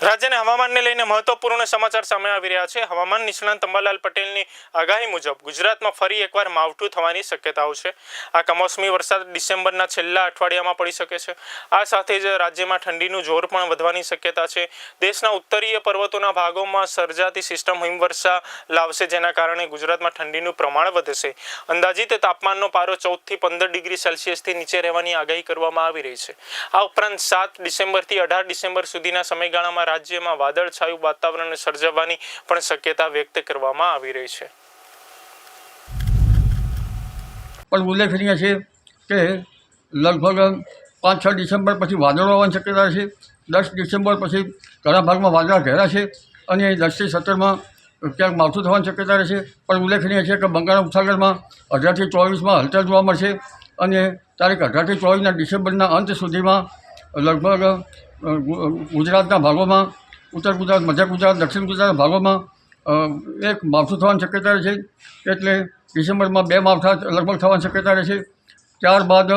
રાજ્યના હવામાનને લઈને મહત્વપૂર્ણ સમાચાર સામે આવી રહ્યા છે। હવામાન નિષ્ણાંત અંબાલાલ પટેલની આગાહી મુજબ ગુજરાતમાં ફરી એકવાર માવઠું થવાની શક્યતાઓ છે। આ કમોસમી વરસાદ ડિસેમ્બરના છેલ્લા અઠવાડિયામાં પડી શકે છે। આ સાથે જ રાજ્યમાં ઠંડીનું જોર પણ વધવાની શક્યતા છે। દેશના ઉત્તરીય પર્વતોના ભાગોમાં સર્જાતી સિસ્ટમ હિમવર્ષા લાવશે, જેના કારણે ગુજરાતમાં ઠંડીનું પ્રમાણ વધશે। અંદાજિત તાપમાનનો પારો 14 થી 15 ડિગ્રી સેલ્સિયસથી નીચે રહેવાની આગાહી કરવામાં આવી રહી છે। આ ઉપરાંત 7 ડિસેમ્બરથી 18 ડિસેમ્બર સુધીના સમયગાળામાં રાજ્યમાં વાદળછાયું વાતાવરણ સર્જાવાની પણ શક્યતા વ્યક્ત કરવામાં આવી રહી છે। પણ ઉલ્લેખનીય છે કે લગભગ 5-6 ડિસેમ્બર પછી વાદળો આવવાની શક્યતા છે। 10 ડિસેમ્બર પછી ઘણા ભાગમાં વાદળા ઘેરાશે અને 10 થી 17માં ક્યાંક માવઠું થવાની શક્યતા રહેશે। પણ ઉલ્લેખનીય છે કે બંગાળના ઉપસાગરમાં 18 થી 24માં હલચલ જોવા મળશે અને તારીખ 18 થી 24ના ડિસેમ્બરના અંત સુધીમાં લગભગ ગુજરાતના ભાગોમાં, ઉત્તર ગુજરાત, મધ્ય ગુજરાત, દક્ષિણ ગુજરાતના ભાગોમાં એક માવઠું થવાની શક્યતા રહેશે। એટલે ડિસેમ્બરમાં 2 માવઠા લગભગ થવાની શક્યતા રહેશે। ત્યારબાદ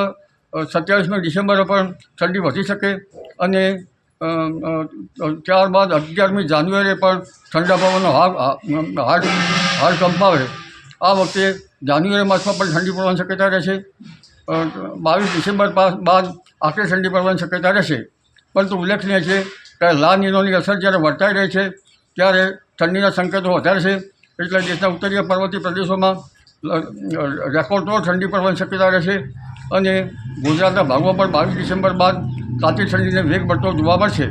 27મી ડિસેમ્બરે પણ ઠંડી વધી શકે અને ત્યારબાદ 11મી જાન્યુઆરીએ પણ ઠંડા પવનનો હાડ કંપાવે। આ વખતે જાન્યુઆરી માસમાં પણ ઠંડી પડવાની શક્યતા રહેશે। 22 ડિસેમ્બર બાદ આખરી ઠંડી પડવાની શક્યતા રહેશે। પરંતુ ઉલ્લેખનીય છે કે લા નીનોની અસર જ્યારે વર્તાઈ રહી છે ત્યારે ઠંડીના સંકેતો વધારે છે। એટલે દેશના ઉત્તરીય પર્વતીય પ્રદેશોમાં રેકોર્ડ તોડ ઠંડી પડવાની શક્યતા રહેશે અને ગુજરાતના ભાગોમાં પણ 22 ડિસેમ્બર બાદ કાતિલ ઠંડીને વેગ મળતો જોવા મળશે।